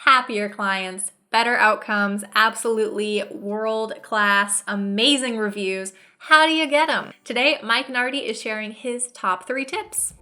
happier clients, better outcomes, absolutely world-class, amazing reviews. How do you get them? Today, Mike Nardi is sharing his top 3 tips.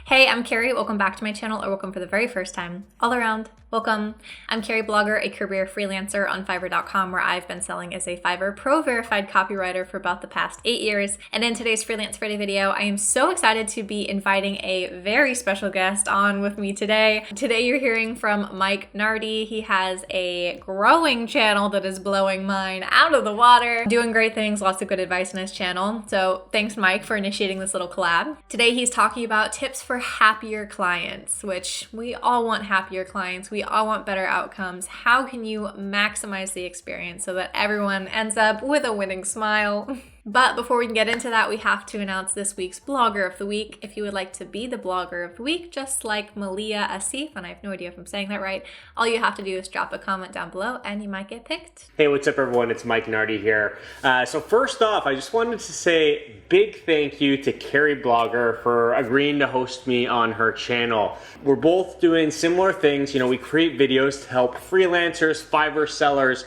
Hey, I'm Carrie. Welcome back to my channel, or welcome for the very first time. All around, welcome. I'm Carrieblogger, a career freelancer on Fiverr.com, where I've been selling as a Fiverr Pro verified copywriter for about the past 8 years. And in today's Freelance Friday video, I am so excited to be inviting a very special guest on with me today. Today you're hearing from Mike Nardi. He has a growing channel that is blowing mine out of the water, doing great things, lots of good advice on his channel. So thanks, Mike, for initiating this little collab. Today he's talking about tips for happier clients, which we all want happier clients. We all want better outcomes. How can you maximize the experience so that everyone ends up with a winning smile? But before we can get into that, we have to announce this week's Blogger of the Week. If you would like to be the Blogger of the Week, just like Malia Asif, and I have no idea if I'm saying that right, all you have to do is drop a comment down below and you might get picked. Hey, what's up everyone? It's Mike Nardi here. So first off, I just wanted to say big thank you to Carrieblogger for agreeing to host me on her channel. We're both doing similar things. We create videos to help freelancers, Fiverr sellers,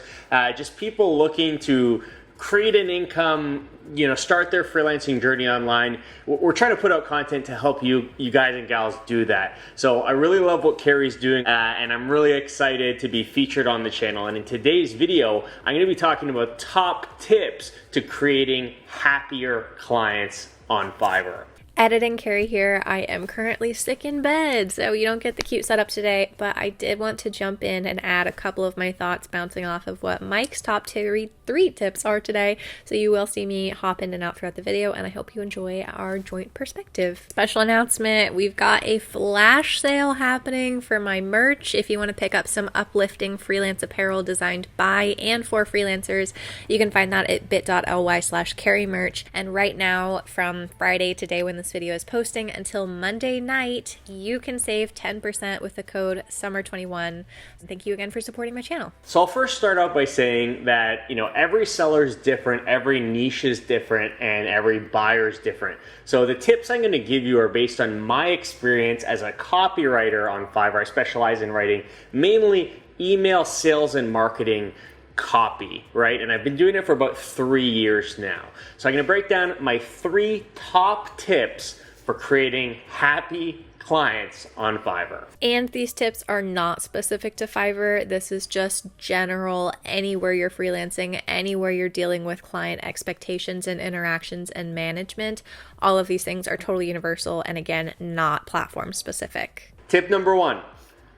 just people looking to create an income, start their freelancing journey online. We're trying to put out content to help you guys and gals do that. So I really love what Carrie's doing, and I'm really excited to be featured on the channel. And in today's video, I'm gonna be talking about top tips to creating happier clients on Fiverr. Editing Carrie here. I am currently sick in bed, so you don't get the cute setup today, but I did want to jump in and add a couple of my thoughts bouncing off of what Mike's top 3 tips are today. So you will see me hop in and out throughout the video, and I hope you enjoy our joint perspective. Special announcement, we've got a flash sale happening for my merch. If you want to pick up some uplifting freelance apparel designed by and for freelancers, you can find that at bit.ly/carriemerch. And right now, from Friday today when this video is posting until Monday night, you can save 10% with the code SUMMER21. Thank you again for supporting my channel. So I'll first start out by saying that, every seller is different, every niche is different, and every buyer is different. So the tips I'm going to give you are based on my experience as a copywriter on Fiverr. I specialize in writing mainly email sales and marketing copy, right? And I've been doing it for about 3 years now. So I'm going to break down my 3 top tips for creating happy clients on Fiverr. And these tips are not specific to Fiverr. This is just general anywhere you're freelancing, anywhere you're dealing with client expectations and interactions and management. All of these things are totally universal and, again, not platform specific. Tip number 1.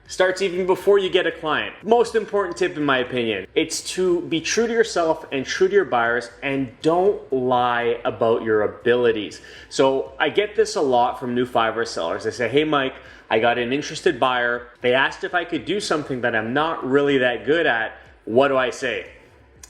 Starts even before you get a client. Most important tip in my opinion, it's to be true to yourself and true to your buyers, and don't lie about your abilities. So I get this a lot from new Fiverr sellers. They say, hey Mike, I got an interested buyer. They asked if I could do something that I'm not really that good at. What do I say?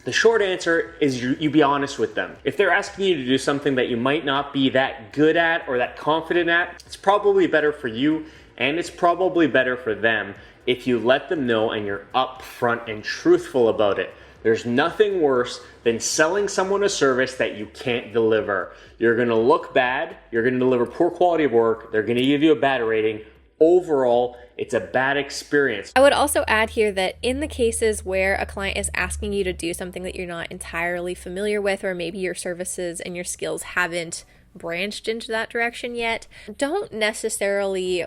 The short answer is you be honest with them. If they're asking you to do something that you might not be that good at or that confident at, it's probably better for you, and it's probably better for them if you let them know and you're upfront and truthful about it. There's nothing worse than selling someone a service that you can't deliver. You're gonna look bad, you're gonna deliver poor quality of work, they're gonna give you a bad rating. Overall, it's a bad experience. I would also add here that in the cases where a client is asking you to do something that you're not entirely familiar with, or maybe your services and your skills haven't branched into that direction yet, don't necessarily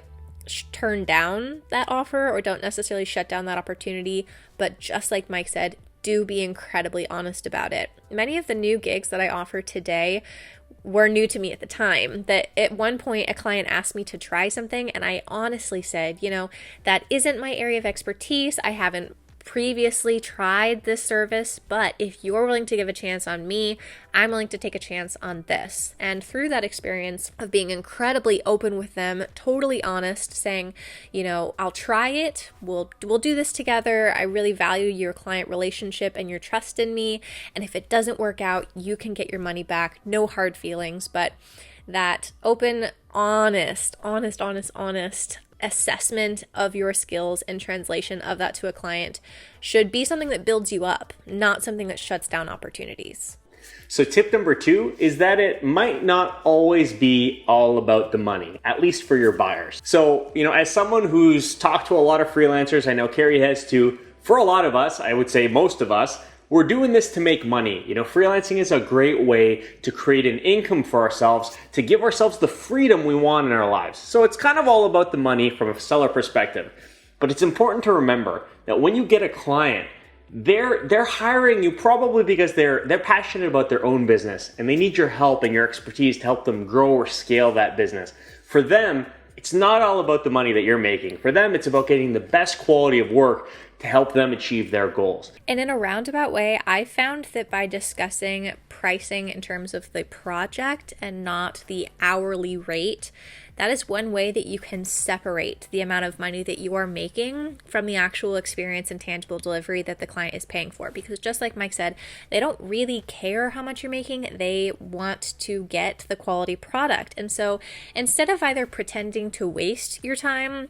turn down that offer or don't necessarily shut down that opportunity, but just like Mike said, do be incredibly honest about it. Many of the new gigs that I offer today were new to me at the time. That at one point a client asked me to try something and I honestly said, that isn't my area of expertise. I haven't previously tried this service, but if you're willing to give a chance on me, I'm willing to take a chance on this. And through that experience of being incredibly open with them, totally honest, saying, I'll try it, we'll do this together, I really value your client relationship and your trust in me, and if it doesn't work out, you can get your money back, no hard feelings. But that open, honest assessment of your skills and translation of that to a client should be something that builds you up, not something that shuts down opportunities. So tip number 2 is that it might not always be all about the money, at least for your buyers. So, as someone who's talked to a lot of freelancers, I know Carrie has too, for a lot of us, I would say most of us, we're doing this to make money. Freelancing is a great way to create an income for ourselves, to give ourselves the freedom we want in our lives. So it's kind of all about the money from a seller perspective. But it's important to remember that when you get a client, they're hiring you probably because they're passionate about their own business and they need your help and your expertise to help them grow or scale that business. For them, it's not all about the money that you're making. For them, it's about getting the best quality of work to help them achieve their goals. And in a roundabout way, I found that by discussing pricing in terms of the project and not the hourly rate, that is one way that you can separate the amount of money that you are making from the actual experience and tangible delivery that the client is paying for. Because just like Mike said, they don't really care how much you're making. They want to get the quality product. And so instead of either pretending to waste your time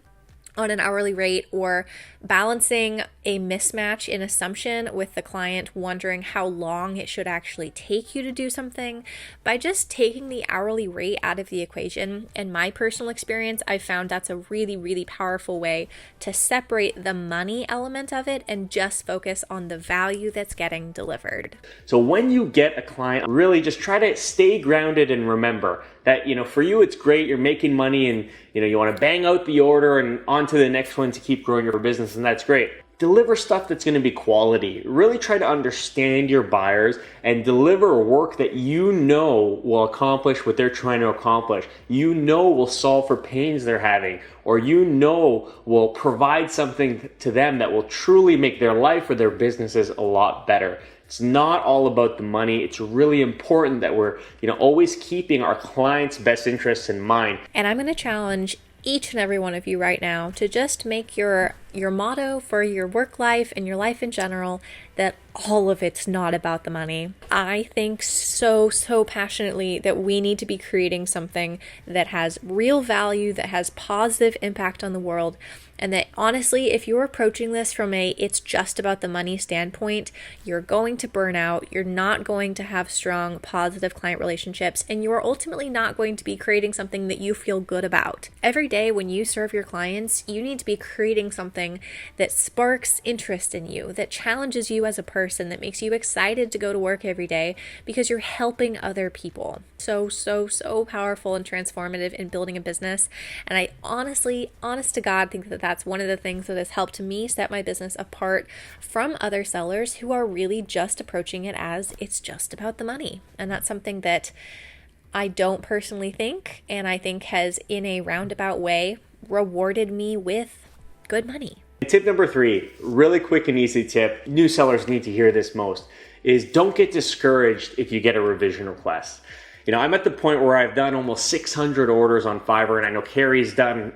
on an hourly rate or balancing a mismatch in assumption with the client wondering how long it should actually take you to do something, by just taking the hourly rate out of the equation, in my personal experience, I found that's a really, really powerful way to separate the money element of it and just focus on the value that's getting delivered. So when you get a client, really just try to stay grounded and remember that, for you, it's great. You're making money and, you want to bang out the order and on to the next one to keep growing your business. And that's great. Deliver stuff that's going to be quality. Really try to understand your buyers and deliver work that will accomplish what they're trying to accomplish. Will solve for pains they're having, or will provide something to them that will truly make their life or their businesses a lot better. It's not all about the money. It's really important that we're, always keeping our clients' best interests in mind. And I'm going to challenge each and every one of you right now to just make your motto for your work life and your life in general that all of it's not about the money. I think so passionately that we need to be creating something that has real value, that has positive impact on the world. And that honestly, if you're approaching this from it's just about the money standpoint, you're going to burn out, you're not going to have strong, positive client relationships, and you're ultimately not going to be creating something that you feel good about. Every day when you serve your clients, you need to be creating something that sparks interest in you, that challenges you as a person, that makes you excited to go to work every day because you're helping other people. So powerful and transformative in building a business. And I honestly, honest to God, think that that's one of the things that has helped me set my business apart from other sellers who are really just approaching it as it's just about the money. And that's something that I don't personally think, and I think has in a roundabout way rewarded me with good money. Tip number 3, really quick and easy tip. New sellers need to hear this most, is don't get discouraged if you get a revision request. I'm at the point where I've done almost 600 orders on Fiverr, and I know Carrie's done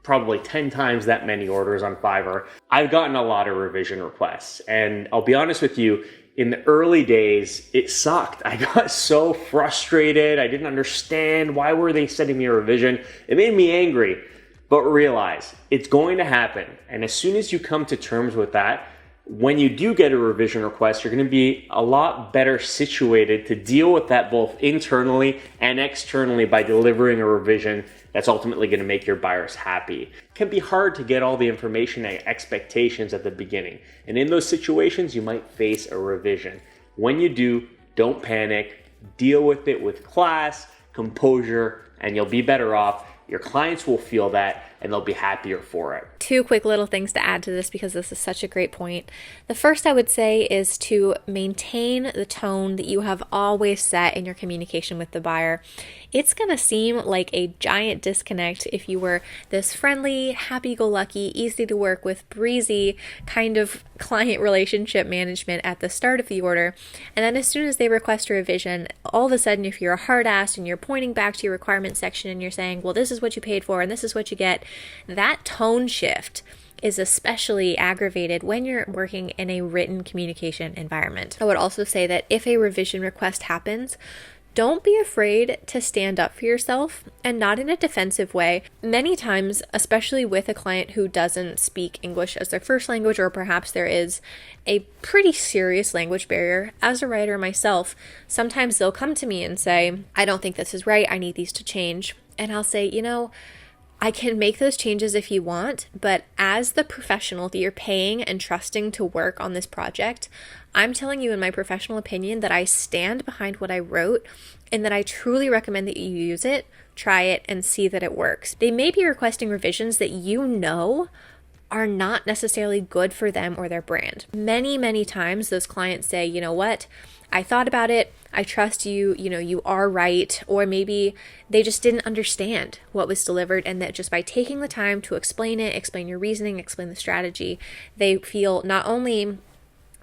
probably 10 times that many orders on Fiverr. I've gotten a lot of revision requests, and I'll be honest with you, in the early days, it sucked. I got so frustrated. I didn't understand why were they sending me a revision. It made me angry. But realize it's going to happen. And as soon as you come to terms with that, when you do get a revision request, you're going to be a lot better situated to deal with that both internally and externally by delivering a revision that's ultimately going to make your buyers happy. It can be hard to get all the information and expectations at the beginning. And in those situations, you might face a revision. When you do, don't panic. Deal with it with class, composure, and you'll be better off. Your clients will feel that and they'll be happier for it. 2 quick little things to add to this because this is such a great point. The first I would say is to maintain the tone that you have always set in your communication with the buyer. It's going to seem like a giant disconnect if you were this friendly, happy-go-lucky, easy to work with, breezy kind of client relationship management at the start of the order. And then as soon as they request a revision, all of a sudden if you're a hard ass and you're pointing back to your requirements section and you're saying, well, this is what you paid for and this is what you get, that tone shift is especially aggravated when you're working in a written communication environment. I would also say that if a revision request happens, Don't be afraid to stand up for yourself, and not in a defensive way. Many times, especially with a client who doesn't speak English as their first language, or perhaps there is a pretty serious language barrier, as a writer myself, sometimes they'll come to me and say, I don't think this is right, I need these to change. And I'll say, I can make those changes if you want, but as the professional that you're paying and trusting to work on this project, I'm telling you in my professional opinion that I stand behind what I wrote and that I truly recommend that you use it, try it, and see that it works. They may be requesting revisions that are not necessarily good for them or their brand. Many, many times those clients say, you know what, I thought about it, I trust you, you are right, or maybe they just didn't understand what was delivered, and that just by taking the time to explain it, explain your reasoning, explain the strategy, they feel not only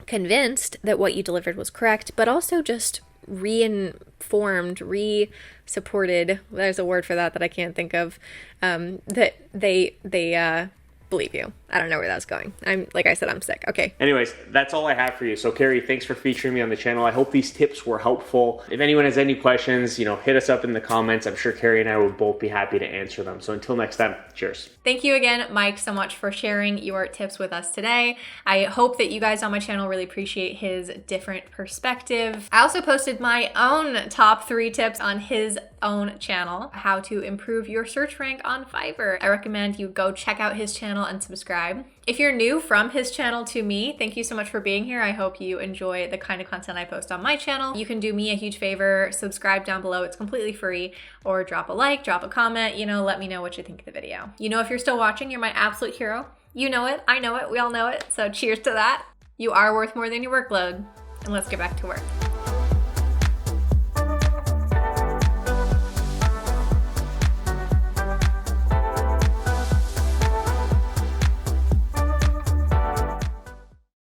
convinced that what you delivered was correct, but also just reinformed, re-supported, there's a word for that I can't think of, that they believe you. I don't know where that's going. Like I said, I'm sick. Okay. Anyways, that's all I have for you. So Carrie, thanks for featuring me on the channel. I hope these tips were helpful. If anyone has any questions, hit us up in the comments. I'm sure Carrie and I will both be happy to answer them. So until next time, cheers. Thank you again, Mike, so much for sharing your tips with us today. I hope that you guys on my channel really appreciate his different perspective. I also posted my own top 3 tips on his own channel, how to improve your search rank on Fiverr. I recommend you go check out his channel and subscribe. If you're new from his channel to me, thank you so much for being here. I hope you enjoy the kind of content I post on my channel. You can do me a huge favor, subscribe down below. It's completely free, or drop a like, drop a comment, let me know what you think of the video. If you're still watching, you're my absolute hero. You know it, I know it, we all know it. So cheers to that. You are worth more than your workload, and let's get back to work.